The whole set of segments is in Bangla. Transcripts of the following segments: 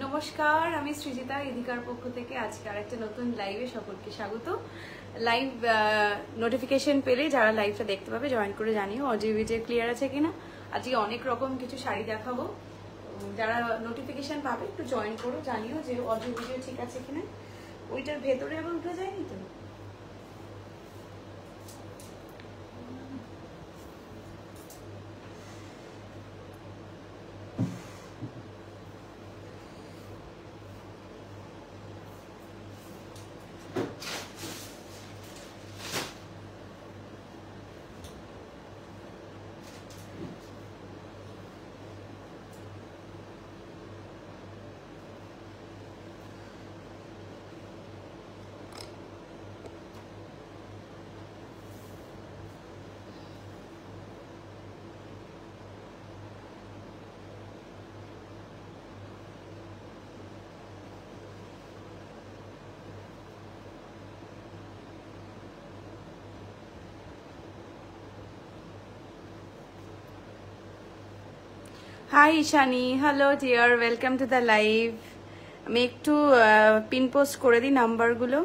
নমস্কার, আমি সৃজিতা ইধিকার পক্ষ থেকে আজকে আরেকটা নতুন লাইভে সকলকে স্বাগত। লাইভ নোটিফিকেশন পেলে যারা লাইভটা দেখতে পাবে জয়েন করে জানিও অডিও ভিডিও ক্লিয়ার আছে কিনা। আজকে অনেক রকম কিছু শাড়ি দেখাবো, যারা নোটিফিকেশন পাবে একটু জয়েন করো, জানিও যে অডিও ভিডিও ঠিক আছে কিনা। ওইটার ভেতরে আবার উঠে যায়নি তো। Hi Ishani, hello dear, welcome to the live. আমি একটু পিন পোস্ট করে দিই নাম্বারগুলো।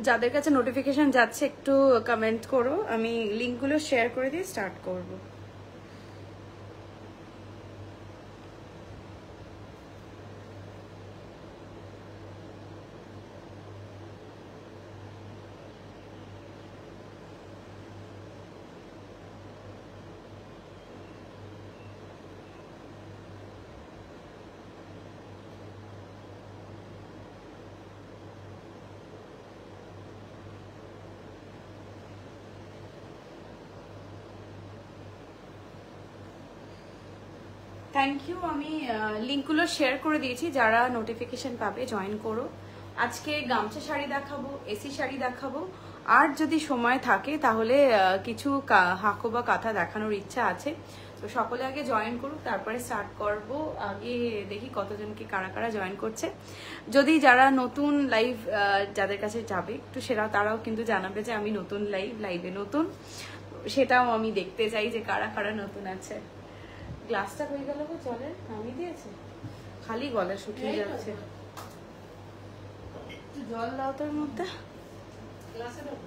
যাদের কাছে নোটিফিকেশন যাচ্ছে একটু কমেন্ট করো, আমি লিঙ্কগুলো শেয়ার করে দিয়ে স্টার্ট করব। থ্যাংক ইউ, আমি লিঙ্কগুলো শেয়ার করে দিয়েছি, যারা নোটিফিকেশন পাবে জয়েন করো। আজকে গামছা শাড়ি দেখাবো, এসি শাড়ি দেখাবো, আর যদি সময় থাকে তাহলে কিছু হাকো বা কাঁথা দেখানোর ইচ্ছা আছে। তো সকলে আগে জয়েন করুক, তারপরে স্টার্ট করব। আগে দেখি কতজনকে কারা কারা জয়েন করছে। যদি যারা নতুন লাইভ যাদের কাছে যাবে একটু তারাও কিন্তু জানাবে যে আমি নতুন লাইভে নতুন, সেটাও আমি দেখতে চাই যে কারা কারা নতুন আছে। গ্লাসটা হয়ে গেল গো, জলের নামিয়ে দিয়েছে, খালি গলা শুকিয়ে যাচ্ছে। জল দাও তোর মধ্যে গ্লাসে দাও।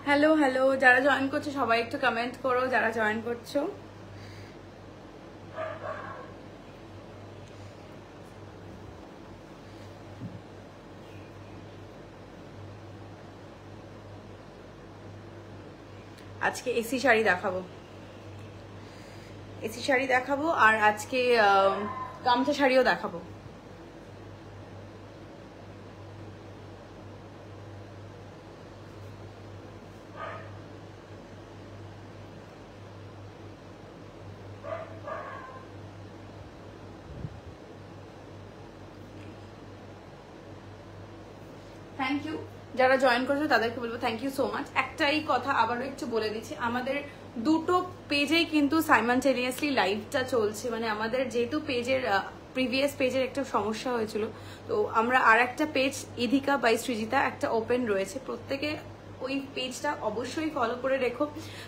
হ্যালো হ্যালো, যারা জয়েন করছো সবাই একটু কমেন্ট করো, যারা জয়েন করছো। আজকে এসি শাড়ি দেখাবো, এসি শাড়ি দেখাবো, আর আজকে গামছা শাড়িও দেখাবো। থ্যাংক ইউ যারা জয়েন করেছো তাদেরকে বলবো থ্যাংক ইউ সো মাচ। একটাই কথা আবারও একটু বলে দিচ্ছি, আমাদের দুটো পেজেই কিন্তু সাইমালটেনিয়াসলি লাইভটা চলছে, মানে আমাদের যেহেতু পেজের প্রিভিয়াস পেজের একটা সমস্যা হয়েছিল, তো আমরা আর একটা পেজ ইধিকা বাই সৃজিতা একটা ওপেন রয়েছে, প্রত্যেকে ওই পেজটা অবশ্যই ফলো করে রেখো,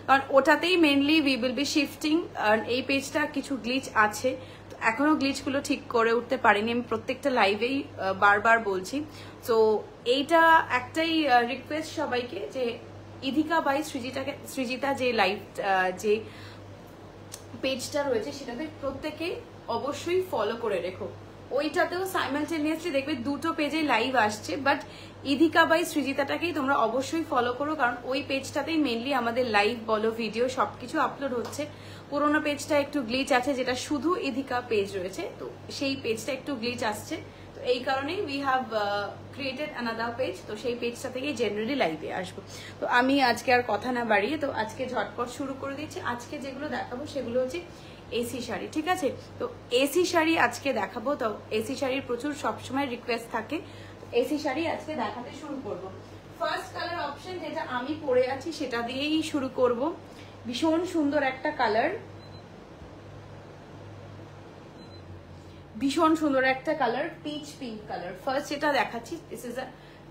কারণ ওটাতেই mainly we will be shifting. আর এই পেজটা কিছু গ্লিচ আছে, এখনো গ্লিচগুলো ঠিক করে উঠতে পারিনি, আমি প্রত্যেকটা লাইভেই বারবার বলছি। তো এইটা একটাই রিকোয়েস্ট সবাইকে, যে ইধিকা বাই সৃজিতা যে লাইভ যে পেজটা রয়েছে সেটাতে প্রত্যেকে অবশ্যই ফলো করে রেখো। ওইটাতেও সাইমালটেনিয়াসলি দেখবে দুটো পেজে লাইভ আসছে, বাট ইধিকা বাই সৃজিতাটাকেই তোমরা অবশ্যই ফলো করো, কারণ ওই পেজটাতেই মেনলি আমাদের লাইভ বলো ভিডিও সবকিছু আপলোড হচ্ছে। পুরোনো পেজটা একটু গ্লিচ আছে, যেটা শুধু ইধিকা পেজ রয়েছে, তো সেই পেজটা একটু গ্লিচ আসছে, তো এই কারণেই we have created another page, তো সেই পেজটা থেকেই জেনারেলি লাইভে আসবো। তো আমি আজকে আর কথা না বাড়িয়ে তো আজকে ঝটপট শুরু করে দিচ্ছি। আজকে যেগুলো দেখাবো সেগুলো হচ্ছে এসি শাড়ি, ঠিক আছে? তো এসি শাড়ি আজকে দেখাবো, তো এসি শাড়ির প্রচুর সবসময় রিকোয়েস্ট থাকে, এসি শাড়ি আজকে দেখাতে শুরু করব। ফার্স্ট কালার অপশন যেটা আমি পরে আছি সেটা দিয়েই শুরু করব। ভীষণ সুন্দর একটা কালার, ভীষণ সুন্দর একটা colour, pitch pink colour. First যেটা দেখাচ্ছি this is a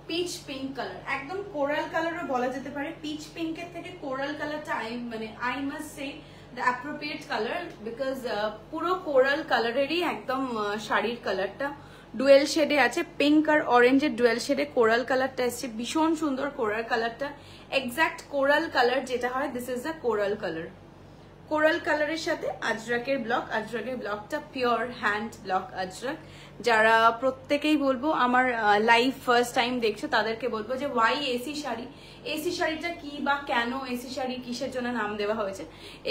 pitch pink colour, একদম কোরাল কালারও বলা যেতে পারে। পিচ পিঙ্কের থেকে কোরাল কালারটা I must say the appropriate colour, because পুরো কোরাল কালারেরই একদম শাড়ির কালারটা ডুয়েল শেডে আছে, পিঙ্ক আর অরেঞ্জের ডুয়েল শেডে কোরাল কালারটা এসছে, ভীষণ সুন্দর কোরাল কালারটা, এক্স্যাক্ট কোরাল কালার যেটা হয়, this is the coral colour. Coral কালারের সাথে আজরাকের ব্লক, আজরাকের ব্লকটা পিওর হ্যান্ড ব্লক আজরাক। যারা প্রত্যেকেই বলবো আমার লাইভ ফার্স্ট টাইম দেখছো তাদেরকে বলবো যে ওয়াই এসি শাড়ি, এসি শাড়িটা কি বা কেন এসি শাড়ি কিসের জন্য নাম দেওয়া হয়েছে।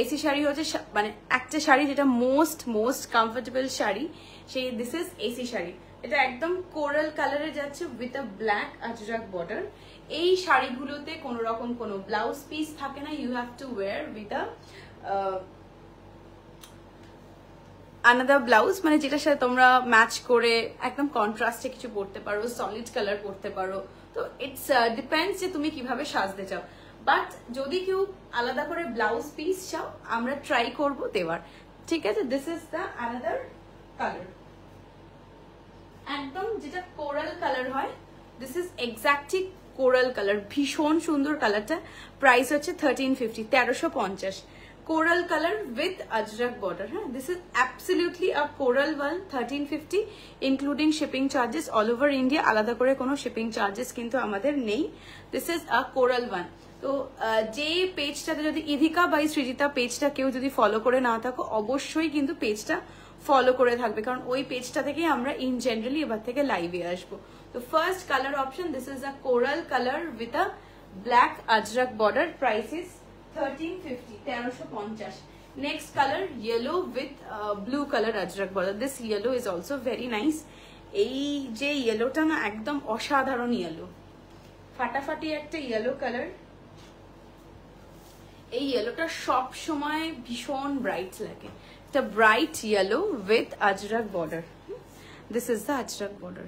এসি শাড়ি হচ্ছে মানে একটা শাড়ি যেটা মোস্ট কমফোর্টেবল শাড়ি, সেই দিস ইজ এসি শাড়ি। এটা একদম কোরাল কালারে যাচ্ছে with a black Ajrakh border. এই শাড়িগুলোতে কোনো রকম কোনো ব্লাউজ পিস থাকে না, you have to wear with a another blouse, মানে যেটার সাথে তোমরা ম্যাচ করে একদম কন্ট্রাস্টে কিছু পরতে পারো, সলিড কালার পরতে পারো। তো ইটস ডিপেন্ডস যে তুমি কিভাবে সাজতে চাও, বাট যদি কেউ আলাদা করে ব্লাউজ পিস চাও আমরা ট্রাই করব দেওয়ার, ঠিক আছে? This is the another colour, একদম যেটা কোরাল কালার হয়, this is exactly coral colour, ভীষণ সুন্দর কালারটা। প্রাইস হচ্ছে 1350, 1350। Coral colour with Ajrak border, হ্যাঁ, this is absolutely a coral one, 1350 including shipping charges all over India. আলাদা করে কোনো শিপিং চার্জেস কিন্তু আমাদের নেই, দিস ইজ আ কোরাল ওয়ান। তো যে পেজটাতে যদি ইধিকা বাই সৃজিতা পেজটা কেউ যদি ফলো করে না থাকো অবশ্যই কিন্তু পেজটা ফলো করে থাকবে, কারণ ওই পেজটা থেকে আমরা ইন জেনারেলি এবার থেকে লাইভে আসবো। তো first colour option this is আ coral colour with a black Ajrakh border, price is 1350, 1350। Next colour yellow with blue colour Ajrak border, this yellow is also very nice. এই যে ইয়েলোটা না একদম অসাধারণ ইয়েলো, ফাটাফাটি একটা ইয়েলো কালার। এই ইয়েলোটা সব সময় ভীষণ ব্রাইট লাগে, একটা bright yellow with Ajrak border, this is the Ajrak border,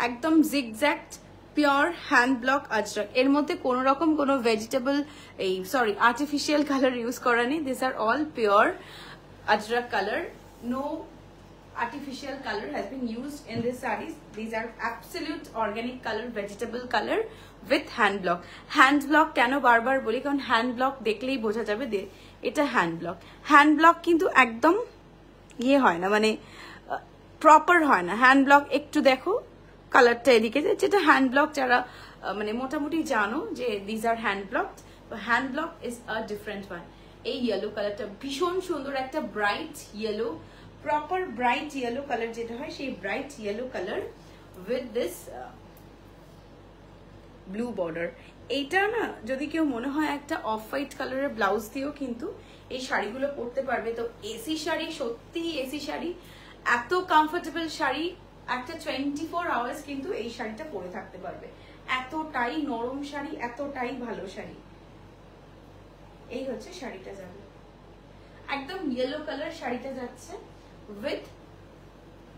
একদম জিগজ্যাক্ট পিওর হ্যান্ড ব্লক আজরাক। এর মধ্যে কোনো রকম কোনো ভেজিটেবল আর্টিফিশিয়াল কালার ইউজ করা নেই, this are all pure Ajrakh colour, no artificial color has been used in these sarees. These are absolute organic color, vegetable color with hand block. Hand block কেন বারবার বলি, কারণ hand block দেখলেই বোঝা যাবে এটা hand block। hand block কিন্তু একদম ইয়ে হয় না, মানে প্রপার হয় না। hand block একটু দেখো কালারটা এদিকে, যেটা hand block যারা মানে মোটামুটি জানো যে these are hand blocked, but hand block is a different one। এই ইয়েলো কালারটা ভীষণ সুন্দর, একটা bright yellow, proper bright yellow colour যেটা হয় সেই bright yellow colour with this blue border. এইটা না যদি কেউ মনে হয় একটা অফ হোয়াইট কালারের ব্লাউজ দিয়েও কিন্তু এই শাড়িগুলো পরতে পারবে। তো এসি শাড়ি, সত্যি এসি শাড়ি, এত কমফোর্টেবল শাড়ি, একটা 24 আওয়ার্স কিন্তু এই শাড়িটা পরে থাকতে পারবে। এতটাই নরম শাড়ি, এতটাই ভালো শাড়ি। এই হচ্ছে শাড়িটা যাবে, একদম ইয়েলো কালার শাড়িটা যাচ্ছে with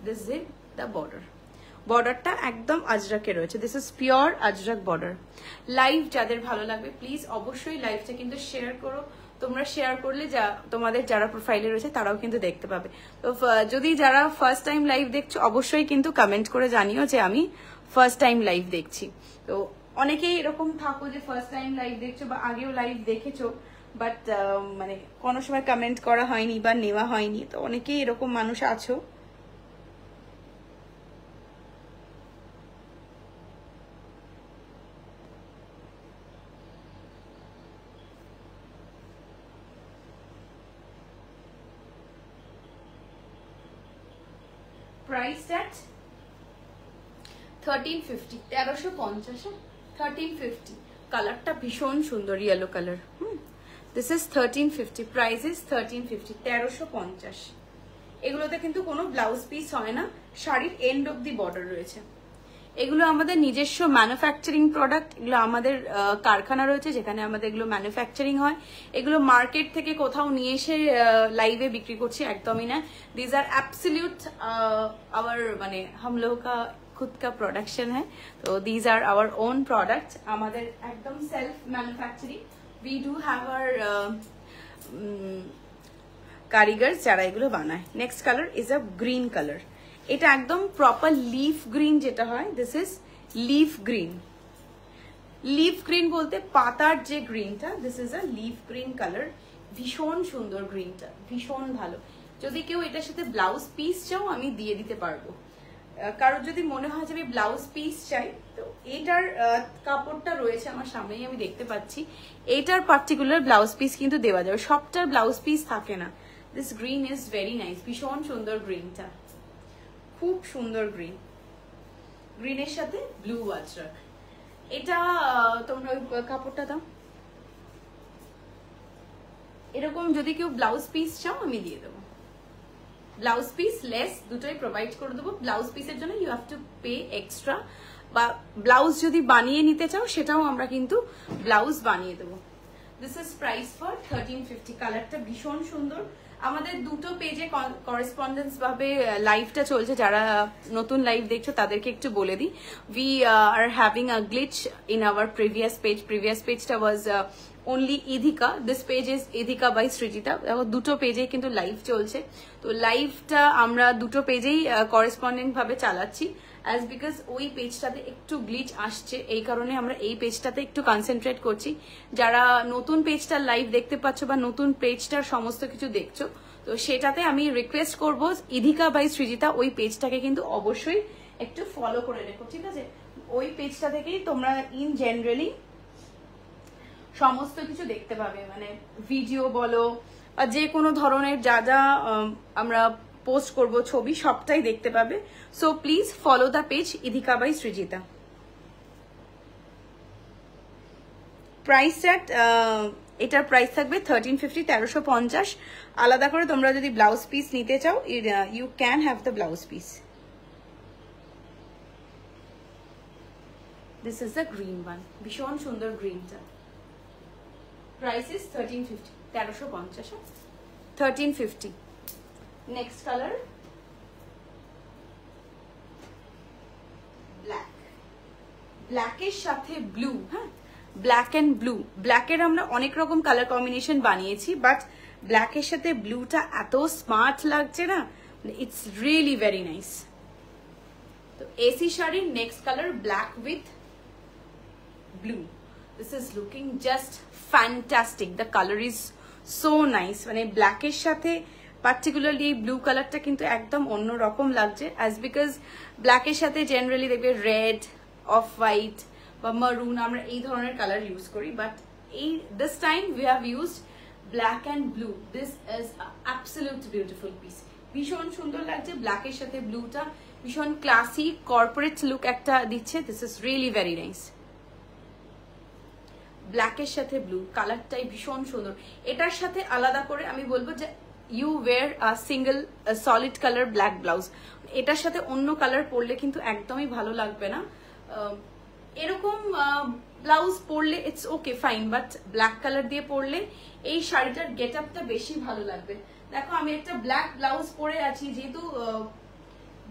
this is the border. বর্ডারটা একদম আজরাকে রয়েছে, this is pure Ajrak border. Live যাদের ভালো লাগবে প্লিজ অবশ্যই লাইভটা কিন্তু শেয়ার করো। তোমরা শেয়ার করলে যা তোমাদের যারা প্রোফাইলে রয়েছে তারাও কিন্তু দেখতে পাবে। তো যদি যারা ফার্স্ট টাইম লাইভ দেখছো অবশ্যই কিন্তু কমেন্ট করে জানিও যে আমি ফার্স্ট টাইম লাইভ দেখছি। তো অনেকেই এরকম থাকো যে ফার্স্ট টাইম লাইভ দেখছো বা আগেও লাইভ দেখেছো, বাট মানে কোনো সময় কমেন্ট করা হয়নি বা নেওয়া হয়নি। তো অনেকেই এরকম মানুষ আছো। Price at 1350, 1350, 1350। কালারটা ভীষণ সুন্দর, yellow colour. This is 1350, price is 1350, 1350। এগুলোতে কিন্তু কোনো ব্লাউজ পিস হয় না, শাড়ির এন্ড অব দি বর্ডার রয়েছে। এগুলো আমাদের নিজস্ব ম্যানুফ্যাকচারিং প্রোডাক্ট, এগুলো আমাদের কারখানা রয়েছে যেখানে আমাদের এগুলো ম্যানুফ্যাকচারিং হয়। এগুলো মার্কেট থেকে কোথাও নিয়ে এসে লাইভে বিক্রি করছি একদমই না। দিজ আর অ্যাবসলিউট আওয়ার, মানে हम लोग का खुद का प्रोडक्शन है, तो these are our own products। আমাদের একদম self manufacturing. we do have our কারিগর যারা এগুলো বানায়। Next colour is a green colour. এটা একদম প্রপার লিফ গ্রিন যেটা হয়, this is leaf green. Leaf green বলতে পাতার যে গ্রিনটা, this is a leaf green colour. ভীষণ সুন্দর গ্রিনটা, ভীষণ ভালো। যদি কেউ এটার সাথে ব্লাউজ পিস চাও আমি দিয়ে দিতে পারবো। কারোর যদি মনে হয় যে আমি ব্লাউজ পিস চাই, তো এটার কাপড়টা রয়েছে আমার সামনেই, আমি দেখতে পাচ্ছি। এটার পার্টিকুলার ব্লাউজ পিস কিন্তু দেওয়া যাবে, সবটার ব্লাউজ পিস থাকে না। This green is very nice, ভীষণ সুন্দর গ্রিনটা, খুব সুন্দর গ্রিন। গ্রিনের সাথে ব্লু আজরাক। এটা তোমরা ওই কাপড়টা দাও। এরকম যদি কেউ ব্লাউজ পিস চাও আমি দিয়ে দেবো, ব্লাউজ পিস লেস দুটোই প্রোভাইড করে দেবো। ব্লাউজ পিসের জন্য you have to pay extra, বা ব্লাউজ যদি বানিয়ে নিতে চাও সেটাও আমরা কিন্তু ব্লাউজ বানিয়ে দেবো। This is price for 1350। কালারটা ভীষণ সুন্দর। আমাদের দুটো পেজে করেসপন্ডেন্স ভাবে লাইভটা চলছে, যারা নতুন লাইভ দেখছো তাদেরকে একটু বলে দিই। We are having a glitch in our previous page. Previous পেজটা ওয়াজ only Idhika, this page is Idhika by Srijita। দেখো দুটো পেজেই কিন্তু লাইভ চলছে। তো লাইভটা আমরা দুটো পেজেই করেসপন্ডেন্ট ভাবে চালাচ্ছি, অ্যাজ বিকজ ওই পেজটাতে একটু গ্লিচ আসছে, এই কারণে আমরা এই পেজটাতে একটু কনসেন্ট্রেট করছি। যারা নতুন পেজটার লাইভ দেখতে পাচ্ছ বা নতুন পেজটার সমস্ত কিছু দেখছো, তো সেটাতে আমি রিকোয়েস্ট করবো ইধিকা বাই সৃজিতা ওই পেজটাকে কিন্তু অবশ্যই একটু ফলো করে রেখো, ঠিক আছে? ওই পেজটা থেকেই তোমরা ইন জেনারেলি সমস্ত কিছু দেখতে পাবে, মানে ভিডিও বলো বা যে কোনো ধরনের যা যা আমরা পোস্ট করব ছবি সবটাই দেখতে পাবে। So please follow the page Idhika by Srijita. Price at এটার প্রাইস থাকবে 1350, 1350। আলাদা করে তোমরা যদি ব্লাউজ পিস নিতে চাও you can have the blouse piece. This is the green one, ভীষণ সুন্দর গ্রিনটা। Price is 1350, 1350, 1350। Next colour black. ব্ল্যাকের সাথে ব্লু, হ্যাঁ ব্ল্যাক এন্ড ব্লু। ব্ল্যাকের আমরা অনেক রকম কালার কম্বিনেশন বানিয়েছি, বাট ব্ল্যাকের সাথে ব্লুটা এত স্মার্ট লাগছে না, ইটস রিয়েলি ভেরি নাইস। তো এসি শাড়ির next colour black with blue. This is looking just fantastic. The colour is so nice. মানে ব্ল্যাকের সাথে পার্টিকুলারলি এই ব্লু কালারটা কিন্তু একদম অন্যরকম লাগছে, অ্যাজ বিকজ ব্ল্যাকের সাথে জেনারেলি দেখবে রেড, অফ হোয়াইট বা মারুন, আমরা এই ধরনের কালার ইউজ করি, বাট এই this time we have used black and blue. This is absolute beautiful piece. ভীষণ সুন্দর লাগছে ব্ল্যাকের সাথে ব্লুটা, ভীষণ ক্লাসি কর্পোরেট লুক একটা দিচ্ছে। This is really very nice. ব্ল্যাকের সাথে ব্লু কালারটাই ভীষণ সুন্দর। এটার সাথে আলাদা করে আমি বলবো যে you wear single solid colour black blouse, এটার সাথে অন্য কালার পরলে কিন্তু একদমই ভালো লাগবে না। এরকম ব্লাউজ পরলে it's okay fine, but black colour দিয়ে পরলে এই শাড়িটার গেট আপটা বেশি ভালো লাগবে। দেখো আমি একটা ব্ল্যাক ব্লাউজ পরে আছি, যেহেতু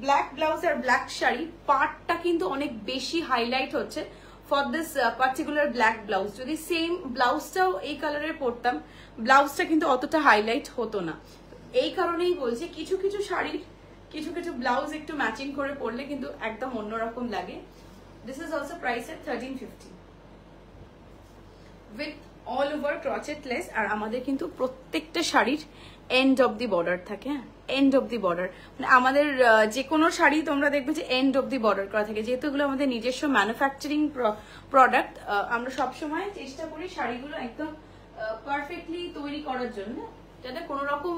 ব্ল্যাক ব্লাউজ আর ব্ল্যাক শাড়ি পার্টটা কিন্তু অনেক বেশি হাইলাইট হচ্ছে for this particular black blouse. যদি সেম ব্লাউজটাও এই কালারের পরতাম, ব্লাউজটা কিন্তু অতটা হাইলাইট হতো না। এই কারণেই বলছি কিছু কিছু শাড়ির কিছু কিছু ব্লাউজ একটু ম্যাচিং করে পরলে কিন্তু একদম অন্যরকম লাগে। This is also price at 1350 with all over crochet lace. আর আমাদের কিন্তু প্রত্যেকটা শাড়ির এন্ড অব দি বর্ডার থাকে, হ্যাঁ এন্ড অব দি বর্ডার, মানে আমাদের যে কোনো শাড়ি তোমরা দেখবে যে এন্ড অব দি বর্ডার করা থাকে। যেহেতু এগুলো আমাদের নিজস্ব ম্যানুফ্যাকচারিং প্রোডাক্ট, আমরা সবসময় চেষ্টা করি শাড়িগুলো একদম পারফেক্টলি তৈরি করার জন্য, যাতে কোনো রকম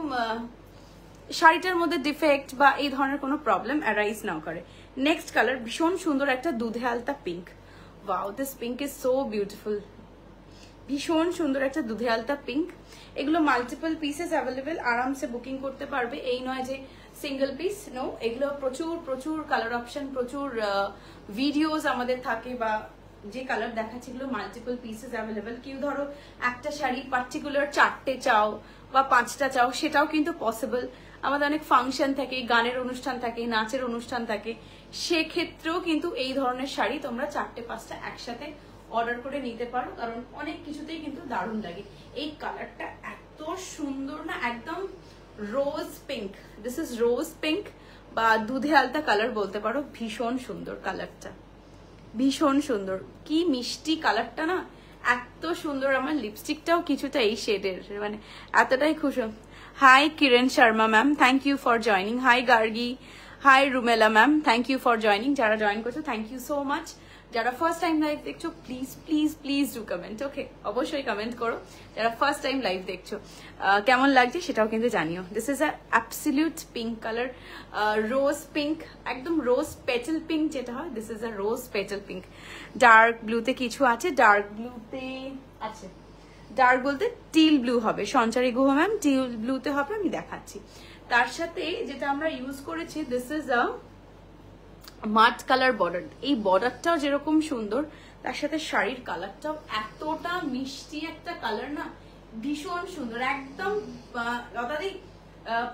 শাড়িটার মধ্যে ডিফেক্ট বা এই ধরনের কোনো প্রবলেম অ্যারাইজ না করে। নেক্সট কালার ভীষণ সুন্দর একটা দুধে আলতা pink. Wow, this pink is so beautiful. ভীষণ সুন্দর একটা দুধে আলতা পিঙ্ক। এগুলো মাল্টিপল পিসেস অ্যাভেলেবেল, আরামসে বুকিং করতে পারবে। এই নয় যে সিঙ্গেল পিস, নো, এগুলো প্রচুর প্রচুর কালার অপশন, প্রচুর ভিডিওস আমাদের থাকে, বা যে কালার দেখাচ্ছে এগুলো মাল্টিপল পিসেস অ্যাভেলেবেল। কেউ ধরো একটা শাড়ি পার্টিকুলার 4টে চাও বা 5টা চাও, সেটাও কিন্তু পসিবল। আমাদের অনেক ফাংশন থাকে, গানের অনুষ্ঠান থাকে, নাচের অনুষ্ঠান থাকে, সেক্ষেত্রেও কিন্তু এই ধরনের শাড়ি তোমরা 4টে-5টা একসাথে অর্ডার করে নিতে পারো, কারণ অনেক কিছুতেই কিন্তু দারুণ লাগে। এই কালারটা এত সুন্দর না, একদম রোজ pink, this is rose pink বা দুধে আলতা কালার বলতে পারো। ভীষণ সুন্দর কালারটা, ভীষণ সুন্দর, কি মিষ্টি কালারটা না, এত সুন্দর। আমার লিপস্টিকটাও কিছুটা এই শেডের, মানে এতটাই খুশি। Hi Kiran Sharma ma'am, thank you for joining. Hi Gargi, hi Rumela ma'am, thank you for joining. যারা জয়েন করছো থ্যাংক ইউ সো মাচ। যারা ফার্স্ট টাইম লাইভ দেখছো please please please do comment, okay, অবশ্যই কমেন্ট করো। যারা ফার্স্ট টাইম লাইভ দেখছো কেমন লাগছে সেটাও কিন্তু জানিও। This is a absolute pink colour, rose pink, একদম রোজ পেটাল পিঙ্ক যেটা হয়, this is a rose petal pink. Dark ব্লুতে কিছু আছে, ডার্ক ব্লুতে আছে, ডার্ক বলতে টিল ব্লু হবে, সঞ্চারী গুহ ম্যাম টিল ব্লুতে হবে, আমি দেখাচ্ছি। তার সাথে যেটা আমরা ইউজ করেছি, this is a matte colour border. এই বর্ডারটাও যেরকম সুন্দর, তার সাথে শাড়ির কালারটাও এতটা মিষ্টি একটা কালার না, ভীষণ সুন্দর, একদম লতাদি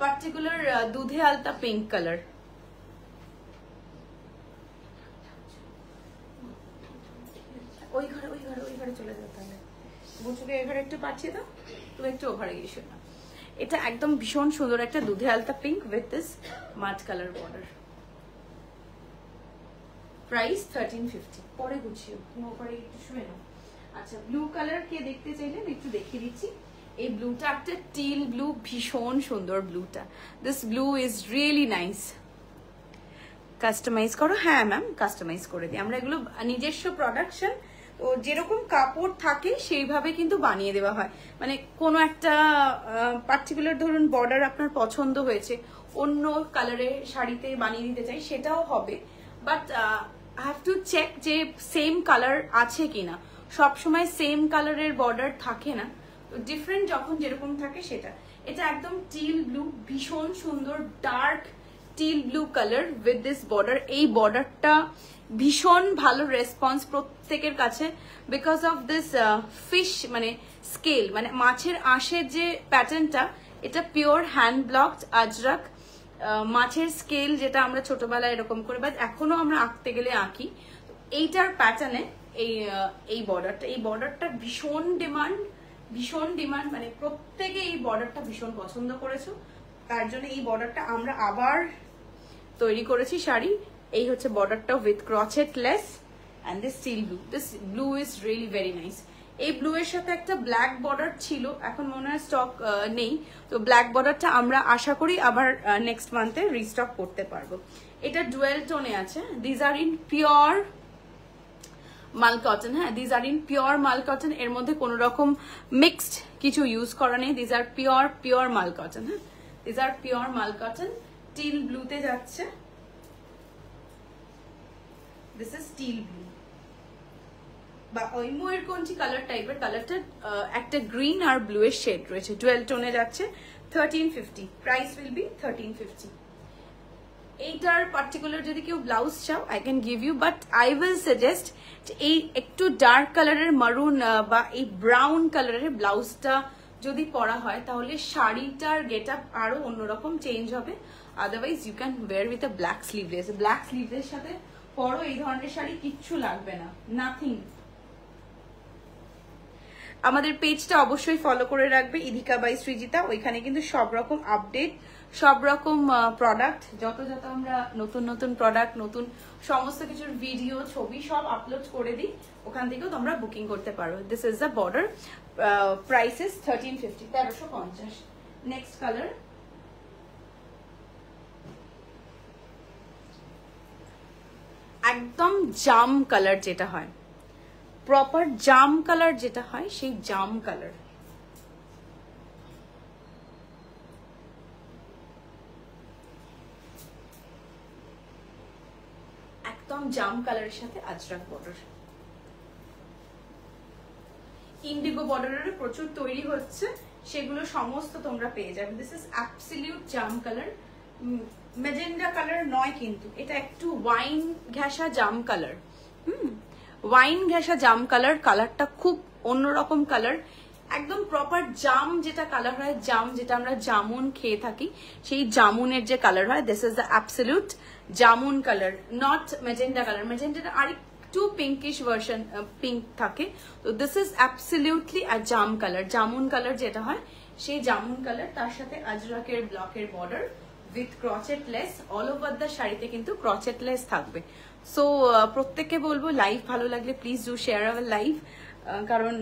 পার্টিকুলার দুধে আলতা পিঙ্ক কালার। ওই ঘরে চলে যাও, তাহলে বুঝুকে এই ঘরে একটু পাঠিয়ে দাও, তুমি একটু ওভারে গিয়ে না। এটা একদম ভীষণ সুন্দর একটা দুধে আলতা pink with this matte colour border. Price 1350। পরে গুছিও, তুমি ওপরে একটু শুয়ে নাও। আচ্ছা, ব্লু কালার কে দেখতে চাইলেন একটু দেখিয়ে দিচ্ছি। এই ব্লুটা একটা টিল ব্লু, ভীষণ সুন্দর ব্লুটা। This blue is really nice. Customise করো? হ্যাঁ ম্যাম, কাস্টমাইজ করে দিই আমরা, এগুলো নিজস্ব প্রোডাকশন, তো যেরকম কাপড় থাকে সেইভাবে কিন্তু বানিয়ে দেওয়া হয়। মানে কোনো একটা পার্টিকুলার ধরুন বর্ডার আপনার পছন্দ হয়েছে, অন্য কালারের শাড়িতে বানিয়ে দিতে চাই, সেটাও হবে, বাট হ্যাভ টু চেক যে সেম কালার আছে কিনা। সবসময় সেম কালারের বর্ডার থাকে না, তো ডিফারেন্ট যখন যেরকম থাকে সেটা। এটা একদম টিল ব্লু, ভীষণ সুন্দর dark teal blue colour with this border. এই বর্ডারটা ভীষণ ভালো রেসপন্স প্রত্যেকের কাছে, বিকজ অফ দিস ফিশ মানে স্কেল, মানে মাছের আঁশের যে প্যাটার্নটা, এটা পিওর হ্যান্ড ব্লকড আজরাক মাছের স্কেল, যেটা আমরা ছোটবেলায় এরকম করে বা এখনো আমরা আঁকতে গেলে আঁকি। এইটার প্যাটার্নে এই বর্ডারটা ভীষণ ডিমান্ড, মানে প্রত্যেকে এই বর্ডারটা ভীষণ পছন্দ করেছো, তার জন্য এই বর্ডারটা আমরা আবার তৈরি করেছি শাড়ি। এই হচ্ছে বর্ডারটা with crochet lace and this steel blue. This blue is really very nice. এই ব্লু এর সাথে একটা ব্ল্যাক বর্ডার ছিল, এখন মনে হয় স্টক নেই, তো ব্ল্যাক বর্ডারটা আমরা আশা করি আবার নেক্সট মান্থে রিস্টক করতে পারবো। এটা ডুয়েল টোনে আছে। দিজ আর ইন পিওর মাল কটন, হ্যাঁ দিজ আর ইন পিওর মাল কটন, এর মধ্যে কোনো রকম মিক্সড কিছু ইউজ করা নেই। দিজ আর পিওর মাল কটন, হ্যাঁ দিজ আর পিওর মাল কটন। টিল ব্লুতে যাচ্ছে, দিস ইজ টিল ব্লু। বা ওই ময়ূরকণ্ঠী কালার টাইপের, কালারটা একটা গ্রিন আর ব্লু এর শেড রয়েছে, ডুয়েল টোনে যাচ্ছে। 1350, প্রাইস উইল বি 1350। এইটার পার্টিকুলার যদি কেউ ব্লাউজ চাও I can give you, but I will suggest এই একটু ডার্ক কালারের মারুন বা এই ব্রাউন কালারের ব্লাউজটা যদি পরা হয় তাহলে শাড়িটার গেট আপ আরো অন্যরকম চেঞ্জ হবে। Otherwise you can wear with a black sleeveless, black sleeveless সাথে পরো এই ধরনের শাড়ি, কিচ্ছু লাগবে না, নাথিং। আমাদের পেজটা অবশ্যই ফলো করে রাখবে, ইধিকা বাই সৃজিতা। ওইখানে কিন্তু সব রকম আপডেট, সব রকম প্রোডাক্ট, যত যত আমরা নতুন নতুন প্রোডাক্ট, নতুন সমস্ত কিছুর ভিডিও, ছবি সব আপলোড করে দিই, ওখান থেকেও তোমরা বুকিং করতে পারো। This is the border, price is 1350, 1350। Next colour, একদম জাম কালার যেটা হয়, প্রপার জাম কালার যেটা হয়, সেই জাম কালার। একদম জাম কালারের সাথে আজরাক বর্ডার। ইন্ডিগো বর্ডারের প্রচুর তৈরি হচ্ছে, সেগুলো সমস্ত তোমরা পেয়ে যাবে। This is absolute jam colour, magenta colour নয় কিন্তু, এটা একটু ওয়াইন ঘেঁষা জাম কালার। ওয়াইন ঘেঁষা জাম কালার, কালারটা খুব অন্যরকম কালার, একদম প্রপার জাম যেটা কালার হয়, জাম যেটা আমরা জামুন খেয়ে থাকি, সেই জামুনের যে কালার হয়, this is the absolute jamun colour, not magenta colour. ম্যাজেন্ডাটা আরেকটু পিঙ্কিশ ভার্সন, পিঙ্ক থাকে, তো this is absolutely a jam colour, jamun colour যেটা হয় সেই জামুন কালার। তার সাথে আজরাকের ব্লকের border with crochet lace, all over the শাড়িতে কিন্তু ক্রচেট লেস থাকবে। সো প্রত্যেককে বলবো লাইভ ভালো লাগলে please do share our live, কারণ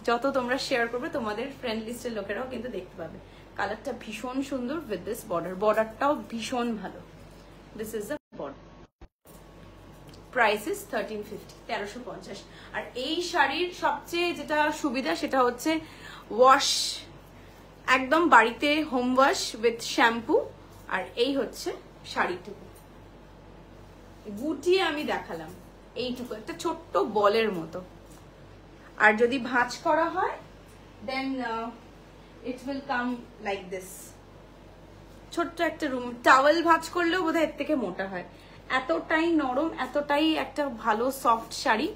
যত তোমরা শেয়ার করবে তোমাদের ফ্রেন্ড লিস্টের লোকেরাও কিন্তু দেখতে পাবে। কালারটা ভীষণ সুন্দর উইথ দিস বর্ডার, বর্ডারটাও ভীষণ ভালো। This is the border, price is 1350, 1350। আর এই শাড়ির সবচেয়ে যেটা সুবিধা সেটা হচ্ছে ওয়াশ, একদম বাড়িতে হোম ওয়াশ উইথ শ্যাম্পু। আর এই হচ্ছে শাড়িটুকু, গুটিয়ে আমি দেখালাম, এইটুকু একটা ছোট্ট বলের মতো। আর যদি ভাঁজ করা হয় then it will come like this, ছোট্ট একটা রুম টাওয়েল ভাঁজ করলেও বোধহয় এর থেকে মোটা হয়, এতটাই নরম, এতটাই একটা ভালো সফট শাড়ি।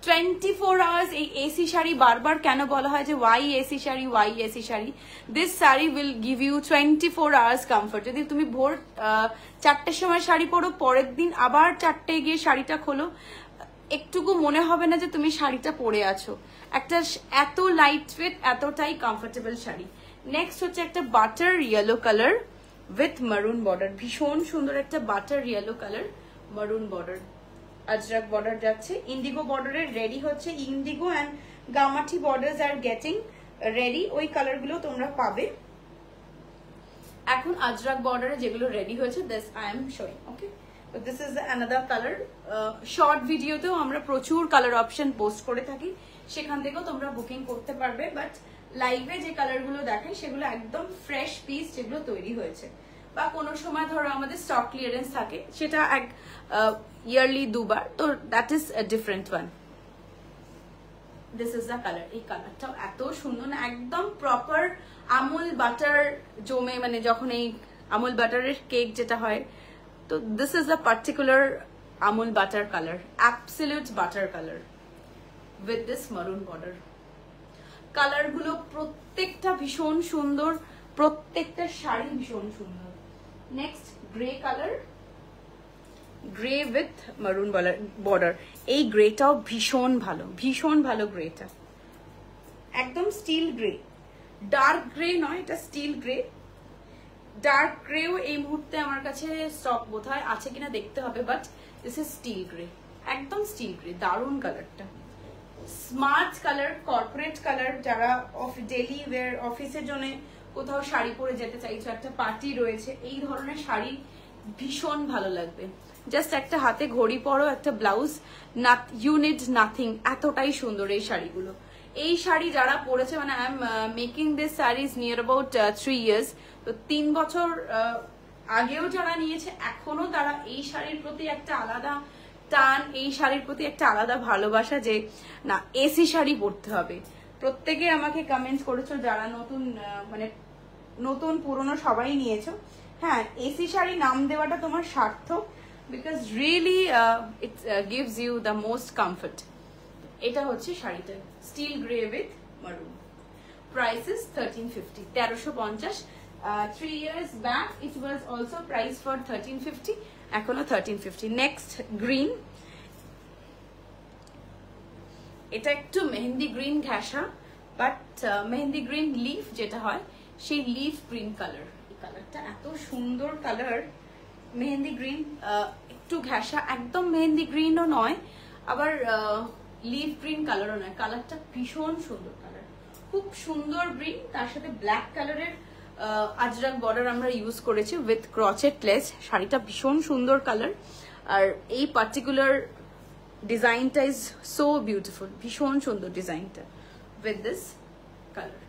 24 আওয়ার্স এই এসি শাড়ি, বারবার কেন বলা হয় যে why AC sari, why AC sari, this sari will give you 24 hours comfort. যদি তুমি ভোর 4টের সময় শাড়ি পরো, পরের দিন আবার 4টায় গিয়ে শাড়িটা খোলো, একটুকু মনে হবে না যে তুমি শাড়িটা পরে আছো। একটা এত লাইট ওয়েট, এতটাই কমফোর্টেবল শাড়ি। নেক্সট হচ্ছে একটা butter yellow colour with maroon border, ভীষণ সুন্দর একটা butter yellow colour, maroon border, Ajrak border যাচ্ছে। ইন্ডিগো বর্ডারের রেডি হচ্ছে, indigo and Gamathi borders are getting ready, ওই কালারগুলো তোমরা পাবে। এখন আজরাক বর্ডারে যেগুলো রেডি হয়েছে দিস আই এম শোয়িং, ওকে। তো this is another colour. Short ভিডিওতেও আমরা প্রচুর কালার অপশন পোস্ট করে থাকি, সেখান থেকেও তোমরা বুকিং করতে পারবে, বাট লাইভে যে কালারগুলো দেখাই সেগুলো একদম ফ্রেশ পিস যেগুলো তৈরি হয়েছে, বা কোনো সময় ধরো আমাদের স্টক ক্লিয়ারেন্স থাকে, সেটা এক ইয়ারলি দুবার, তো that is a different one. This is the colour, এই কালারটাও এত সুন্দর না, একদম প্রপার আমুল বাটার জমে, মানে যখন এই আমুল বাটারের কেক যেটা হয়, তো this is the particular Amul butter colour, absolute butter colour with this মারুন বর্ডার। কালারগুলো প্রত্যেকটা ভীষণ সুন্দর, প্রত্যেকটা শাড়ি ভীষণ সুন্দর। Next grey colour, grey with maroon border, এই গ্রেটাও ভীষণ ভালো, ভীষণ ভালো গ্রেটা, একদম স্টিল গ্রে, ডার্ক গ্রে নয়, এটা স্টিল গ্রে। ডার্ক গ্রেও এই মুহূর্তে আমার কাছে স্টক বোধহয় আছে কিনা দেখতে হবে, but this is still grey, একদম স্টিল গ্রে, দারুণ কালারটা, স্মার্ট কালার, কর্পোরেট কালার। যারা ডেলি ওয়্যার অফিসের জন্য কোথাও শাড়ি পরে যেতে চাইছো, একটা পার্টি রয়েছে, এই ধরনের শাড়ি ভীষণ ভালো লাগবে। জাস্ট একটা হাতে ঘড়ি পরো, একটা ব্লাউজ, ইউ নিড নাথিং, এতটাই সুন্দর এই শাড়িগুলো। এই শাড়ি যারা পরেছে, মানে I am making this saris near about 3 years, তো 3 বছর আগেও যারা নিয়েছে, এখনো তারা এই শাড়ির প্রতি একটা আলাদা টান, এই শাড়ির প্রতি একটা আলাদা ভালোবাসা যে না এসি শাড়ি পরতে হবে। প্রত্যেকে আমাকে কমেন্টস করেছো যারা নতুন মানে নতুন পুরনো সবাই নিয়েছো। হ্যাঁ, এসি শাড়ি নাম দেওয়াটা তোমার সার্থক, because really it gives you the most comfort. এটা হচ্ছে শাড়িটা, steel grey with maroon. Price is 1350, 1350। 3 years back it was also priced for 1350, এখনো 1350। নেক্সট গ্রিন, এটা একটু মেহেন্দি গ্রিন ঘেঁষা, বাট মেহেন্দি গ্রিন লিফ যেটা হয় সেই লিফ গ্রিন কালার। এই কালারটা এত সুন্দর কালার, মেহেন্দি গ্রিন একটু ঘেঁষা, একদম মেহেন্দি গ্রিনও নয় আবার লিফ গ্রিন কালারও নয়। কালারটা ভীষণ সুন্দর কালার, খুব সুন্দর গ্রিন, তার সাথে ব্ল্যাক কালারের আজরাক বর্ডার আমরা ইউজ করেছি উইথ ক্রচেট লেস। শাড়িটা ভীষণ সুন্দর কালার, আর এই পার্টিকুলার ডিজাইনটা ইজ সো বিউটিফুল, ভীষণ সুন্দর ডিজাইনটা উইথ দিস কালার,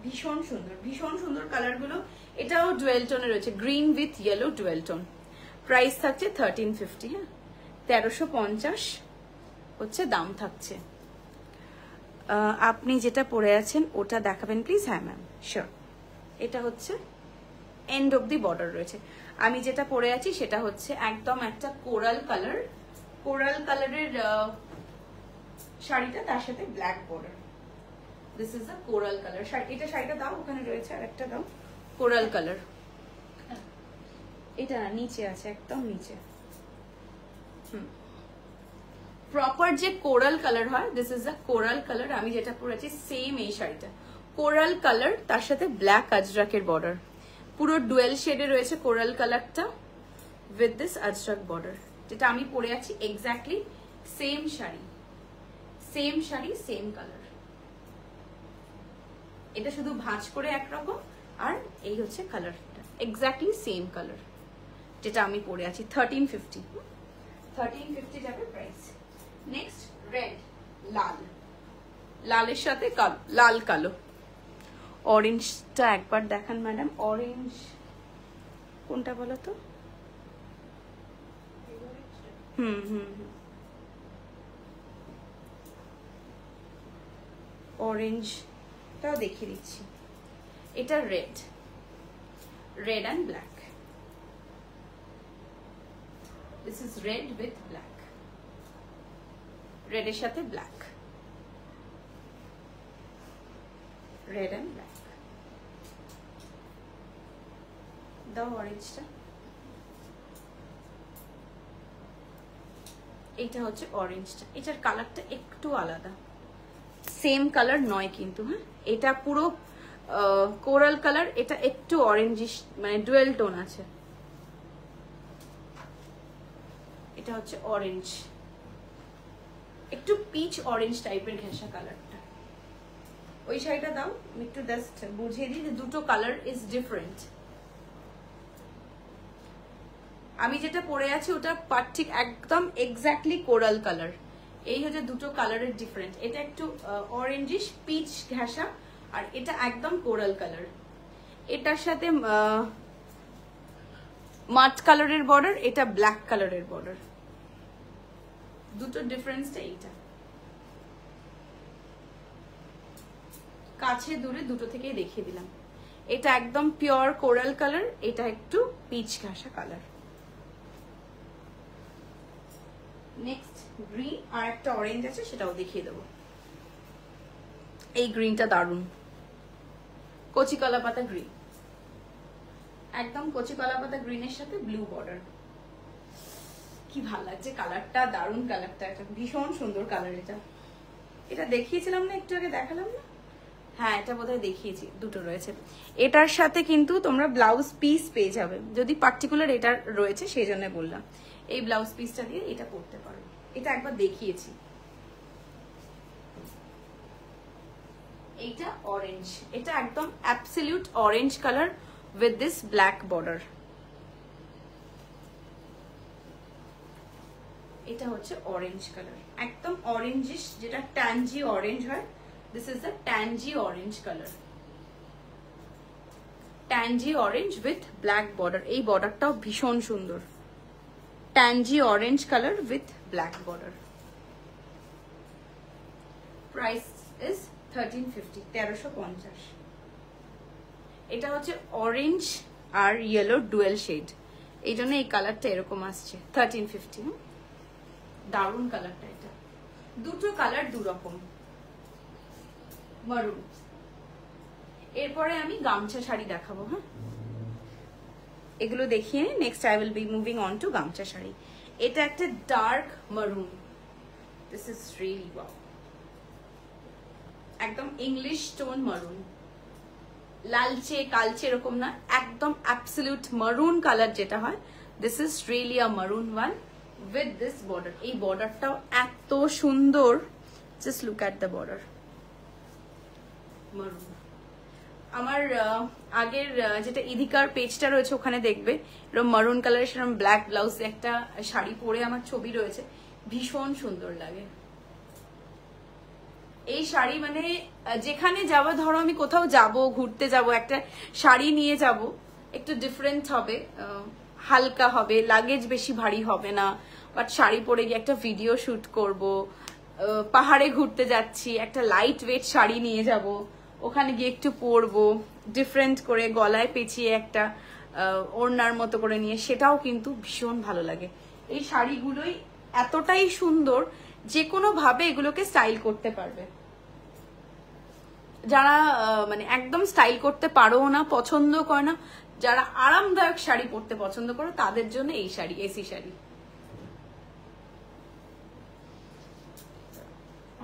ভীষণ সুন্দর, ভীষণ সুন্দর কালারগুলো। এটাও ডুয়েল টোনে রয়েছে, green with yellow dual tone. Price থাকছে 1350, হ্যাঁ 1350 হচ্ছে দাম থাকছে। আপনি যেটা পরে আছেন ওটা দেখাবেন প্লিজ। হ্যাঁ ম্যাম, শিওর। এটা হচ্ছে এন্ড অব দি বর্ডার রয়েছে। আমি যেটা পরে আছি সেটা হচ্ছে একদম একটা কোরাল কালার, কোরাল কালারের শাড়িটা, তার সাথে ব্ল্যাক বর্ডার। দিস ইজ আ কোরাল কালার শাড়ি। এটা শাড়িটা দাও, ওখানে রয়েছে আর একটা দাও, কোরাল কালার। এটা নিচে আছে, একদম নিচে। প্রপার যে কোরাল কালার হয়, দিস ইজ আ কোরাল কালার। আমি যেটা পরেছি সেম এই শাড়িটা, কোরাল কালার, তার সাথে ব্ল্যাক আজরাকের বর্ডার। পুরো ডুয়েল শেডে রয়েছে কোরাল কালারটা উইথ দিস আজরাক বর্ডার। যেটা আমি পরে আছি exactly same sari, same sari, same colour. এটা শুধু ভাঁজ করে একরকম, আর এই হচ্ছে কালারটা এক্স্যাক্টলি সেম কালার যেটা আমি পরে আছি। 1350, 1350 যাবে প্রাইস। নেক্সট রেড, লাল, লালের সাথে কালো, লাল কালো। অরেঞ্জটা একবার দেখান ম্যাডাম, অরেঞ্জ কোনটা বলো তো? অরেঞ্জটাও দেখিয়ে দিচ্ছি। এটা red, red and black. This is red with black, রেডের সাথে ব্ল্যাক, রেড অ্যান্ড ব্ল্যাক। দাও অরেঞ্জটা। এটা হচ্ছে অরেঞ্জটা, এটার কালারটা একটু আলাদা, সেম কালার নয় কিন্তু। হ্যাঁ, এটা পুরো কোরাল কালার, এটা একটু অরেঞ্জিশ, মানে ডুয়েল টোন আছে। এটা হচ্ছে অরেঞ্জ, একটু পিচ অরেঞ্জ টাইপের ঘেঁষা কালারটা। ওই শাড়িটা দাও, আমি একটু জাস্ট বুঝিয়ে দিই যে দুটো কালার ইজ ডিফারেন্ট। আমি যেটা পরে আছি ওটা ঠিক একদম এক্স্যাক্টলি কোরাল কালার। এই হচ্ছে দুটো কালারের ডিফারেন্ট। এটা একটু অরেঞ্জিশ পিচ ঘেঁষা, আর এটা একদম কোরাল কালার। এটার সাথে মাট কালারের বর্ডার, এটা ব্ল্যাক কালারের বর্ডার। দুটো ডিফারেন্সটা এইটা। কাছে দূরে দুটো থেকেই দেখিয়ে দিলাম। এটা একদম পিওর কোরাল কালার, এটা একটু পিচ ঘেঁষা কালার। নেক্সট গ্রিন, আর একটা অরেঞ্জ আছে সেটাও দেখিয়ে দেবো। এই গ্রিনটা দারুন, কচি কলা পাতা গ্রিন, একদম কচি কলা পাতা গ্রিনের সাথে ব্লু বর্ডার। কি ভালো লাগছে কালারটা, দারুন কালারটা, একটা ভীষণ সুন্দর কালার। এটা এটা দেখিয়েছিলাম না একটু আগে, দেখালাম না? হ্যাঁ, এটা বোধহয় দেখিয়েছি। দুটো রয়েছে। এটার সাথে কিন্তু তোমরা ব্লাউজ পিস পেয়ে যাবে, যদি পার্টিকুলার এটা রয়েছে সেই জন্য বললাম। এই ব্লাউজ পিসটা দিয়ে এটা পরতে পারো। এটা একবার দেখিয়েছি। এইটা অরেঞ্জ, এটা একদম absolute orange colour with this black border. এটা হচ্ছে অরেঞ্জ কালার, একদম অরেঞ্জিশ, যেটা ট্যানজি অরেঞ্জ হয়। This is the tangy orange colour, tangy orange with black border. এই বর্ডারটাও ভীষণ সুন্দর, tangy orange colour with black border. Price is 1350, 1350। এটা হচ্ছে অরেঞ্জ আর ইয়েলো ডুয়েল শেড, এই জন্য এই কালারটা এরকম আসছে 1350। দারুন কালারটা, এটা দুটো কালার দুরকম মারুন। এরপরে আমি গামছা শাড়ি দেখাবো। হ্যাঁ, এগুলো দেখিয়ে next I will be moving on to gamchha sari. এটা একটা dark maroon, this is really wow, একদম ইংলিশ টোন মারুন, লালচে কালচে এরকম না, একদম অ্যাবসলিউট মারুন কালার যেটা হয়। দিস ইজ রিয়েলি আ মারুন ওয়ান উইথ দিস বর্ডার। এই বর্ডারটাও এত সুন্দর, just look at the border, মারুন। আমার আগের যেটা ইদিকার পেজটা রয়েছে ওখানে দেখবে এরকম মারুন কালারের সেরকম ব্ল্যাক ব্লাউজ একটা শাড়ি পরে আমার ছবি রয়েছে, ভীষণ সুন্দর লাগে এই শাড়ি। মানে যেখানে যাবো, ধরো আমি কোথাও যাব, ঘুরতে যাব, একটা শাড়ি নিয়ে যাব, একটু ডিফারেন্ট হবে, হালকা হবে, লাগেজ বেশি ভারী হবে না, বাট শাড়ি পরে গিয়ে একটা ভিডিও শুট করব, পাহাড়ে ঘুরতে যাচ্ছি, একটা লাইট ওয়েট শাড়ি নিয়ে যাব, ওখানে গিয়ে একটু পরবো ডিফারেন্ট করে, গলায় পেঁচিয়ে একটা ওড়নার মতো করে নিয়ে, সেটাও কিন্তু ভীষণ ভালো লাগে। এই শাড়িগুলোই এতটাই সুন্দর, যে কোনো ভাবে এগুলোকে স্টাইল করতে পারবে। যারা মানে একদম স্টাইল করতে পারো না, পছন্দ করে না, যারা আরামদায়ক শাড়ি পরতে পছন্দ করো, তাদের জন্য এই শাড়ি, এসি শাড়ি।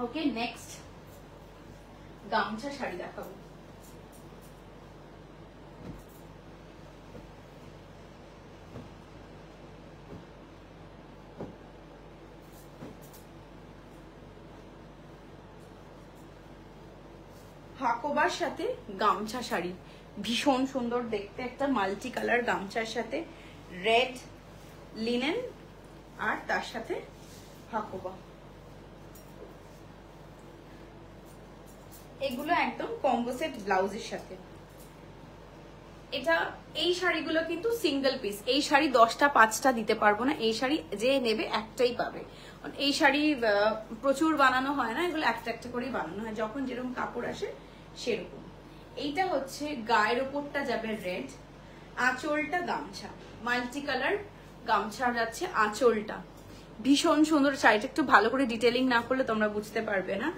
ওকে, নেক্সট গামছা শাড়ি দেখাবো। হাকোবার সাথে গামছা শাড়ি, ভীষণ সুন্দর দেখতে, একটা মাল্টি কালার গামছার সাথে রেড লিনেন আর তার সাথে হাকোবা। এগুলো একদম কম্বো সেট ব্লাউজের সাথে। এটা এই শাড়িগুলো কিন্তু সিঙ্গেল পিস, এই শাড়ি 10টা 5টা দিতে পারবো না, এই শাড়ি যে নেবে একটাই পাবে। এই শাড়ি প্রচুর বানানো হয় না, এগুলো একটা একটা করেই বানানো হয়, যখন যেরকম কাপড় আসে সেরকম। এইটা হচ্ছে গায়ের ওপরটা যাবে রেড, আঁচলটা গামছা, মাল্টি কালার গামছা যাচ্ছে আঁচলটা, ভীষণ সুন্দর। শাড়িটা একটু ভালো করে ডিটেলিং না করলে তোমরা বুঝতে পারবে না।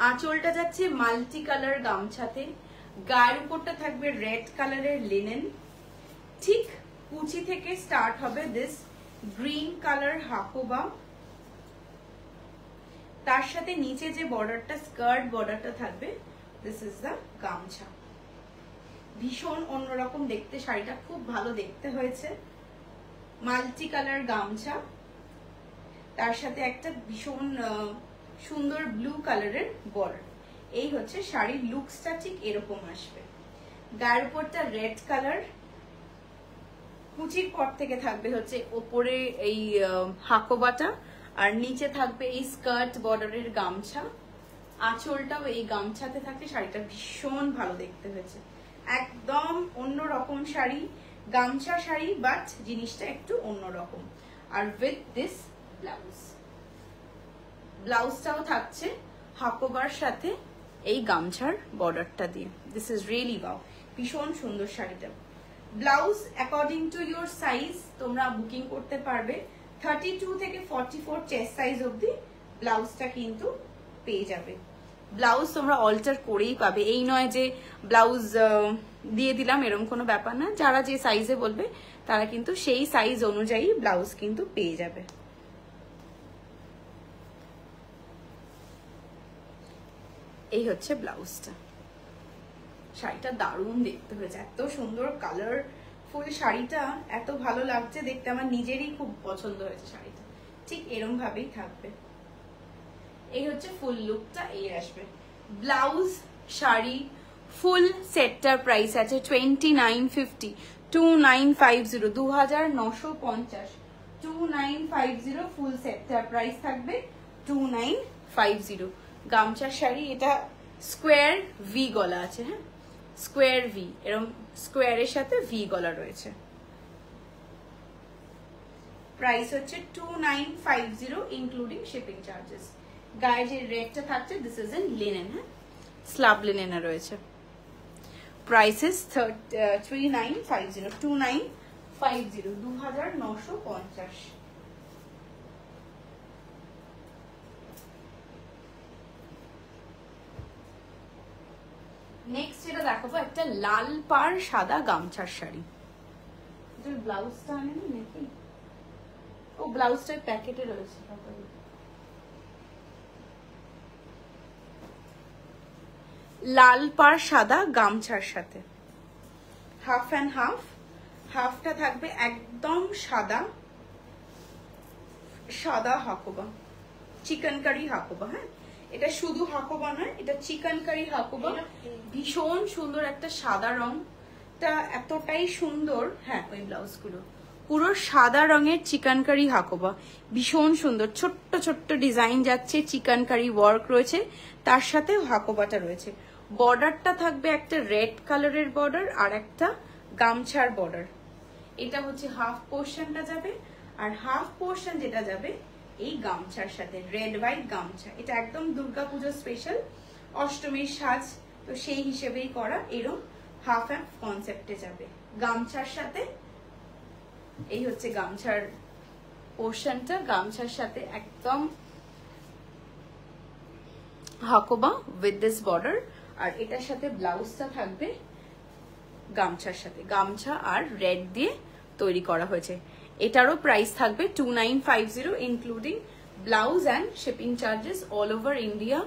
আঁচলটা যাচ্ছে মাল্টি কালার গামছাতে, গায়ের উপরটা থাকবে রেড কালারের লিনেন, ঠিক কুচি থেকে স্টার্ট হবে দিস গ্রিন কালার হাকোবা, তার সাথে নিচে যে বর্ডারটা স্কার্ট বর্ডারটা থাকবে, দিস ইজ দ্য গামছা। ভীষণ অন্যরকম দেখতে, শাড়িটা খুব ভালো দেখতে হয়েছে, মাল্টি কালার গামছা, তার সাথে একটা ভীষণ সুন্দর ব্লু কালারের বর্ডার। এই হচ্ছে শাড়ির লুকসটা, ঠিক এরকম আসবে। গায়ের উপরটা রেড কালার, কুচির পর থেকে থাকবে হচ্ছে ওপরে এই হাকোবাটা, আর নিচে থাকবে এই স্কার্ট বর্ডারের গামছা, আঁচলটাও এই গামছাতে থাকে। শাড়িটা ভীষণ ভালো দেখতে হয়েছে, একদম অন্যরকম শাড়ি, গামছা শাড়ি, বাট জিনিসটা একটু অন্যরকম। আর উইথ দিস ব্লাউজ, ব্লাউজটাও থাকছে হাকোবার সাথে এই গামছার বর্ডারটা দিয়ে। দিস ইজ রিয়েলি ওয়াও, ভীষণ সুন্দর শাড়িটা। Blouse according to your size তোমরা বুকিং করতে পারবে, 32 থেকে 44 চেস্ট সাইজ অবধি ব্লাউজটা কিন্তু পেয়ে যাবে। ব্লাউজ তোমরা অল্টার করেই পাবে, এই নয় যে ব্লাউজ দিয়ে দিলাম এরকম কোনো ব্যাপার না। যারা যে সাইজে বলবে তারা কিন্তু সেই সাইজ অনুযায়ী ব্লাউজ কিন্তু পেয়ে যাবে। এই হচ্ছে ব্লাউজটা, শাড়িটা দারুণ দেখতে হয়েছে, এত সুন্দর কালার ফুল শাড়িটা, এত ভালো লাগছে দেখতে, আমার নিজেরই খুব পছন্দ হয়েছে শাড়িটা, ঠিক এরকম ভাবেই থাকবে। এই হচ্ছে ফুল লুকটা, এই আসবে ব্লাউজ শাড়ি। ফুল সেটটার প্রাইস আছে 2950, 2950, 2950, 2950 ফুল সেটটার প্রাইস থাকবে 2950। গামছার শাড়ি, এটা স্কোয়ার ভি গলা আছে, হ্যাঁ স্কোয়ার ভি, এরকম স্কোয়ারের সাথে ভি গলা রয়েছে। প্রাইস হচ্ছে 2950 ইনক্লুডিং শিপিং চার্জেস। গায়ে যে রেটটা থাকছে দিস ইজ ইন লিনেন, হ্যাঁ স্লাব লিনেনে রয়েছে। Price is 2950, 2950। নেক্সট যেটা দেখাবো একটা লাল পাড় সাদা গামছার শাড়ি। ব্লাউজটা আনেনি নাকি? ও ব্লাউজটা প্যাকেটে রয়েছে। লাল পাড় সাদা গামছার সাথে হাফ অ্যান্ড হাফ। হাফটা থাকবে একদম সাদা সাদা হাকোবা, চিকেন কারি হাকোবা। হ্যাঁ এটা শুধু হাকোবা নয়, এটা চিকেন কারি হাকোবা। ভীষণ সুন্দর একটা সাদা রং, টা এতটাই সুন্দর। হ্যাঁ ওই ব্লাউজগুলো পুরো সাদা রঙের চিকেন কারি হাকোবা, ভীষণ সুন্দর। ছোট্ট ছোট্ট ডিজাইন যাচ্ছে, চিকেন কারি ওয়ার্ক রয়েছে, তার সাথে হাকোবাটা রয়েছে। বর্ডারটা থাকবে একটা রেড কালারের বর্ডার আর একটা গামছার বর্ডার। এটা হচ্ছে হাফ পোর্শনটা যাবে, আর হাফ পোর্শন যেটা যাবে এই গামছার সাথে, রেড হোয়াইট গামছা। এটা একদম দুর্গাপুজো স্পেশাল, অষ্টমীর সাজ, তো সেই হিসেবেই করা। এরকম হাফ হাফ কনসেপ্টে যাবে গামছার সাথে। এই হচ্ছে গামছার পোর্শনটা, গামছার সাথে একদম হাকোবা উইথ দিস বর্ডার। আর এটার সাথে ব্লাউজটা থাকবে গামছার সাথে, গামছা আর রেড দিয়ে তৈরি করা হয়েছে। এটারও প্রাইস থাকবে 2950 including blouse and shipping charges all over India.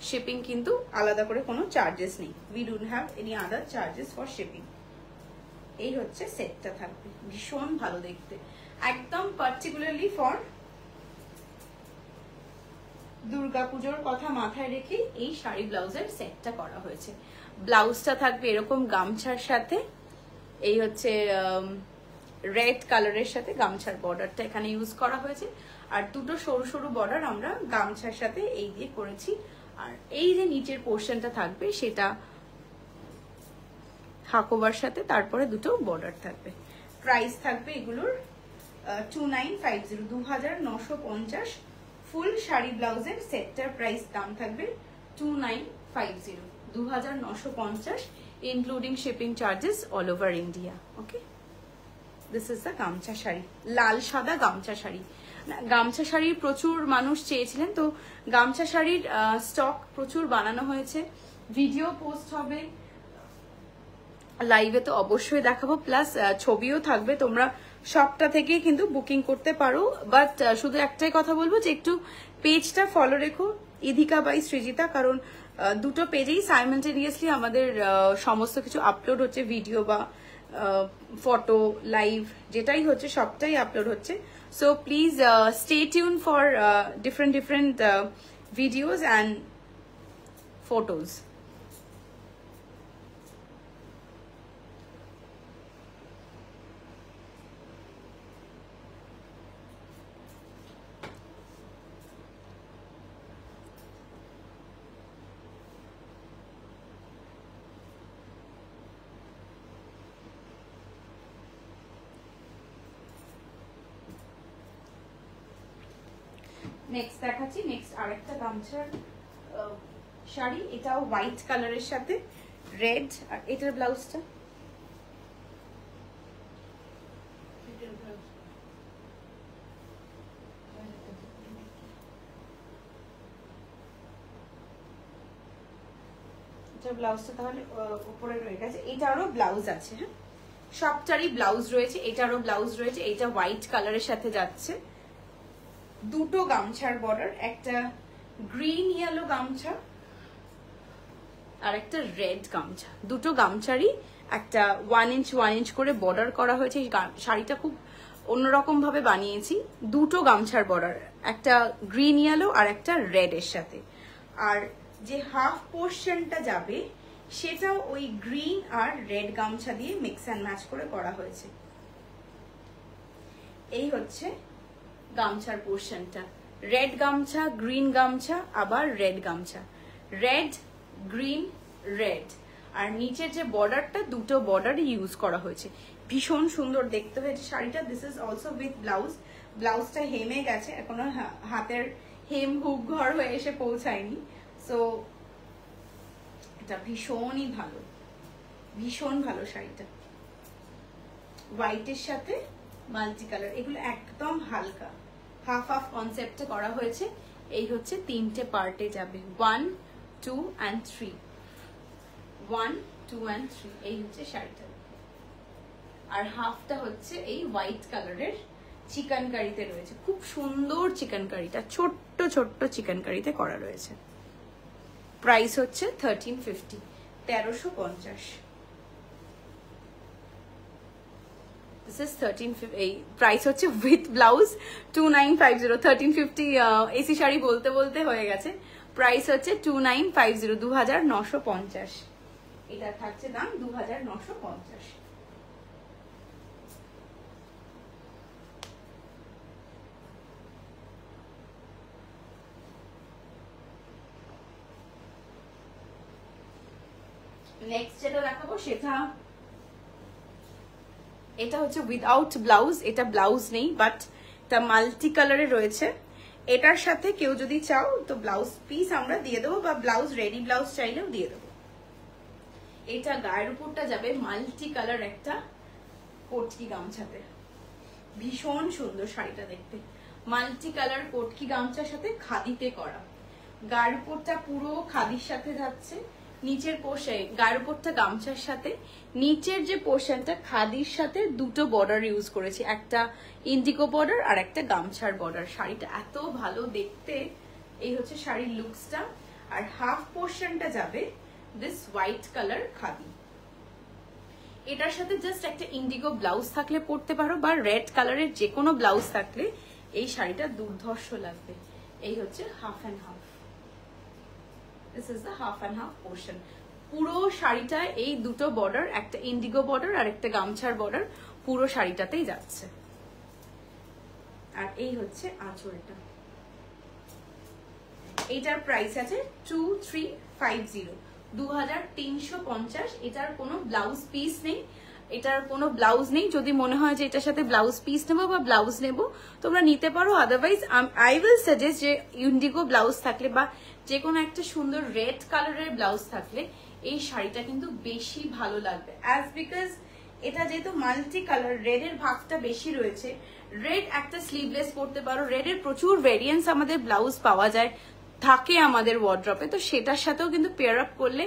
Shipping কিন্তু আলাদা করে কোনো চার্জেস নেই, we don't have any other charges for shipping. এই হচ্ছে সেটটা থাকবে, ভীষণ ভালো দেখতে, একদম পার্টিকুলারলি ফর দুর্গাপুজোর কথা মাথায় রেখে এই শাড়ি ব্লাউজের সেটটা করা হয়েছে। ব্লাউজটা থাকবে এরকম গামছার সাথে, এই হচ্ছে রেড কালারের সাথে গামছার বর্ডারটা এখানে ইউজ করা হয়েছে। আর দুটো সরু সরু বর্ডার আমরা গামছার সাথে এই দিয়ে করেছি। আর এই যে নিচের পোর্শনটা থাকবে সেটা হাকোবার সাথে, তারপরে দুটো বর্ডার থাকবে। প্রাইস থাকবে এগুলোর 2950, 2950। ফুল শাড়ি ব্লাউজের সেটটার প্রাইস দাম থাকবে 2950, 2950 including shipping charges all over India. Okay, this is the গামছা শাড়ি, লাল সাদা গামছা শাড়ি। গামছা শাড়ির প্রচুর মানুষ চেয়েছিলেন, তো গামছা শাড়ির স্টক প্রচুর বানানো হয়েছে। ভিডিও পোস্ট হবে, লাইভে তো অবশ্যই দেখাবো, প্লাস ছবিও থাকবে। তোমরা সবটা থেকে কিন্তু বুকিং করতে পারো, বাট শুধু একটাই কথা বলবো যে একটু পেজটা ফলো রেখো, ইধিকা বাই সৃজিতা, কারণ দুটো পেজেই সাইমালটেনিয়াসলি আমাদের সমস্ত কিছু আপলোড হচ্ছে, ভিডিও বা ফটো লাইভ যেটাই হচ্ছে সবটাই আপলোড হচ্ছে। So please stay tune for different videos and photos. Next দেখাচ্ছি, নেক্সট আরেকটা গামছার শাড়ি, এটাও হোয়াইট কালারের সাথে রেড। আর এটার ব্লাউজটা ব্লাউজটা তাহলে উপরে রয়ে গেছে। এটারও ব্লাউজ আছে, হ্যাঁ সবটারই ব্লাউজ রয়েছে, এটারও ব্লাউজ রয়েছে। এটা হোয়াইট কালারের সাথে যাচ্ছে, দুটো গামছার বর্ডার, একটা গ্রিন ইয়েলো গামছা আর একটা রেড গামছা। দুটো গামছারই একটা 1 ইঞ্চ করে বর্ডার করা হয়েছে। এই শাড়িটা খুব অন্যরকম ভাবে বানিয়েছি। দুটো গামছার বর্ডার, একটা গ্রিন ইয়েলো আর একটা রেড এর সাথে। আর যে হাফ পোর্শনটা যাবে সেটাও ওই গ্রিন আর রেড গামছা দিয়ে মিক্স অ্যান্ড ম্যাচ করে করা হয়েছে। এই হচ্ছে গামছার পোর্শনটা, রেড গামছা, গ্রিন গামছা, আবার রেড গামছা, রেড গ্রিন রেড। আর নিচের যে বর্ডারটা, দুটো বর্ডারই ইউজ করা হয়েছে, ভীষণ সুন্দর দেখতে হয়েছে শাড়িটা। This is also with blouse, ব্লাউজটা হেমে গেছে, এখনো হাতের হেম হুক ঘর হয়ে এসে পৌঁছায়নি। সো এটা ভীষণই ভালো, ভীষণ ভালো শাড়িটা। হোয়াইটের সাথে মাল্টি কালার, এগুলো একদম হালকা হাফ হাফ কনসেপ্টে করা হয়েছে। এই হচ্ছে 3টে পার্টে যাবে, 1, 2 and 3, 1, 2 and 3। এই হচ্ছে শাড়িটা। আর হাফটা হচ্ছে এই হোয়াইট কালারের চিকেনকারিতে রয়েছে, খুব সুন্দর চিকেনকারিটা, ছোট্ট ছোট্ট চিকেনকারিতে করা রয়েছে। প্রাইস হচ্ছে 1350, 1350। This is 1350, এই প্রাইস হচ্ছে উইথ ব্লাউজ 2950, 1350 এসি শাড়ি বলতে বলতে হয়ে গেছে। প্রাইস হচ্ছে 2950, 2950। এটা থাকছে দাম 2950। নেক্সট যেটা দেখাবো সেটা, এটা হচ্ছে উইদাউট ব্লাউজ, এটা ব্লাউজ নেই বাট এটা মাল্টি কালারে রয়েছে। এটার সাথে কেউ যদি চাও তো ব্লাউজ পিস আমরা দিয়ে দেবো, বা ব্লাউজ রেডি ব্লাউজ চাইলেও দিয়ে দেবো। এটা গায়ের উপরটা যাবে মাল্টি কালার একটা কোটকি গামছাতে, ভীষণ সুন্দর শাড়িটা দেখতে। মাল্টি কালার কোটকি গামছার সাথে খাদিতে করা, গায়ের উপরটা পুরো খাদির সাথে যাচ্ছে, নিচের পোর্শন গায়ের উপরটা গামছার সাথে, নিচের যে পোর্শনটা খাদির সাথে দুটো বর্ডার ইউজ করেছি, একটা ইন্ডিগো বর্ডার আর একটা গামছার বর্ডার। শাড়িটা এত ভালো দেখতে। এই হচ্ছে শাড়ির লুকসটা। আর হাফ পোর্শনটা যাবে দিস হোয়াইট কালার খাদি। এটার সাথে জাস্ট একটা ইন্ডিগো ব্লাউজ থাকলে পরতে পারো, বা রেড কালারের যে কোনো ব্লাউজ থাকলে এই শাড়িটা দুর্ধর্ষ লাগবে। এই হচ্ছে half and half. This is the half and half portion. পুরো শাড়িটা এই দুটো বর্ডার, একটা ইন্ডিগো বর্ডার আর একটা গামছার বর্ডার, পুরো শাড়িটাতেই যাচ্ছে। আর এই হচ্ছে আঁচলটা। এটার প্রাইস আছে 2350, 2350। এটার কোনো ব্লাউজ পিস নেই, এটার কোনো ব্লাউজ নেই। যদি মনে হয় যে এটার সাথে ব্লাউজ পিস নেবো বা ব্লাউজ নেবো তোমরা নিতে পারো, আদারওয়াইজ আই উইল সাজেস্ট যে ইন্ডিগো ব্লাউজ থাকলে বা যে কোনো একটা সুন্দর রেড কালারের ব্লাউজ থাকলে এই শাড়িটা কিন্তু বেশি ভালো লাগবে। অ্যাজ বিকজ এটা যেহেতু মাল্টি কালার, রেড এর ভাগটা বেশি রয়েছে। রেড একটা স্লিভলেস পরতে পারো, রেড এর প্রচুর ভেরিয়েন্স আমাদের ব্লাউজ পাওয়া যায়, থাকে আমাদের ওয়ার্ড্রপে, তো সেটার সাথেও কিন্তু পেয়ার আপ করলে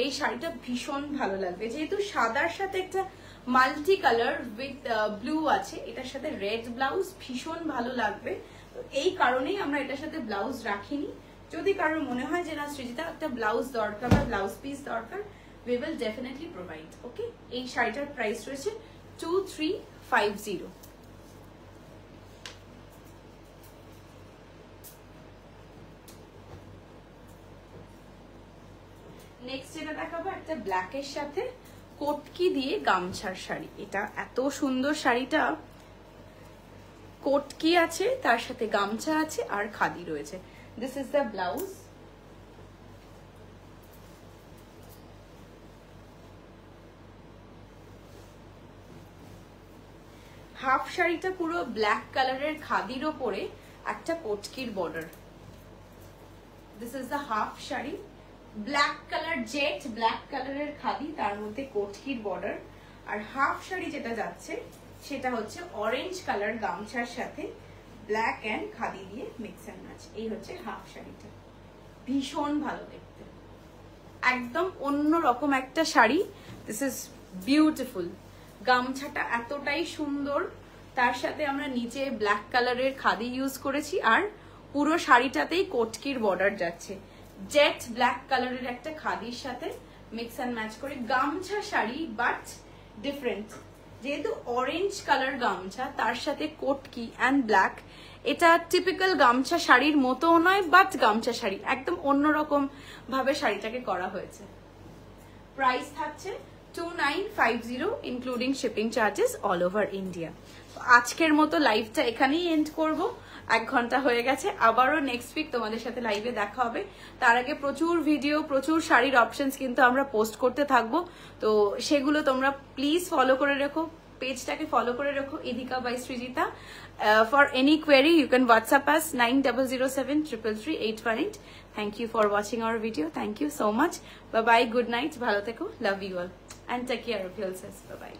এই শাড়িটা ভীষণ ভালো লাগবে। যেহেতু সাদার সাথে একটা মাল্টি কালার উইথ ব্লু আছে, এটার সাথে রেড ব্লাউজ ভীষণ ভালো লাগবে। তো এই কারণেই আমরা এটার সাথে ব্লাউজ রাখিনি। যদি কারোর মনে হয় যে না সৃজিতা একটা ব্লাউজ দরকার বা ব্লাউজ পিস দরকার, we will definitely provide. ওকে, এই শাড়িটার প্রাইস রয়েছে 2350। নেক্সট যেটা দেখাবো একটা ব্ল্যাকের সাথে কোটকি দিয়ে গামছার শাড়ি। এটা এত সুন্দর শাড়িটা, কোটকি আছে, তার সাথে গামছা আছে আর খাদি রয়েছে। This is the blouse. Half শাড়িটা পুরো ব্ল্যাক কালারের খাদির ওপরে একটা কোটকির বর্ডার। This is the half sari, black colour, jet black কালারের খাদি, তার মধ্যে কোটকির বর্ডার। আর হাফ শাড়ি যেটা যাচ্ছে সেটা হচ্ছে অরেঞ্জ কালার গামছার সাথে ব্ল্যাক অ্যান্ড খাদি দিয়ে মিক্স অ্যান্ড ম্যাচ। এই হচ্ছে হাফ শাড়িটা, ভীষণ ভালো দেখতে, একদম অন্য রকম একটা শাড়ি। This is beautiful. গামছাটা এতটাই সুন্দর, তার সাথে আমরা নিচে ব্ল্যাক কালারের খাদি ইউজ করেছি, আর পুরো শাড়িটাতেই কোটকির বর্ডার যাচ্ছে, জেট ব্ল্যাক কালারের একটা খাদির সাথে মিক্স অ্যান্ড ম্যাচ করে। গামছা শাড়ি বাট ডিফারেন্ট, যেহেতু অরেঞ্জ কালার গামছা তার সাথে কোটকি অ্যান্ড ব্ল্যাক, এটা টিপিক্যাল গামছা শাড়ির মতো নয়, বাট গামছা শাড়ি একদম অন্যরকম ভাবে শাড়িটাকে করা হয়েছে। প্রাইস থাকছে 2950 including shipping charges all over India. আজকের মতো লাইভটা এখানেই এন্ড করব, 1 ঘন্টা হয়ে গেছে। আবারও নেক্সট উইক তোমাদের সাথে লাইভে দেখা হবে। তার আগে প্রচুর ভিডিও, প্রচুর শাড়ির অপশনস কিন্তু আমরা পোস্ট করতে থাকবো, তো সেগুলো তোমরা প্লিজ ফলো করে রেখো, পেজটাকে ফলো করে রেখো Idhika by Srijita. For any query, you can WhatsApp us 9007333818. Thank you for watching our video. Thank you so much. Bye bye. Good night. Bhalo theko. Love you all. And take care of yourselves. Bye bye.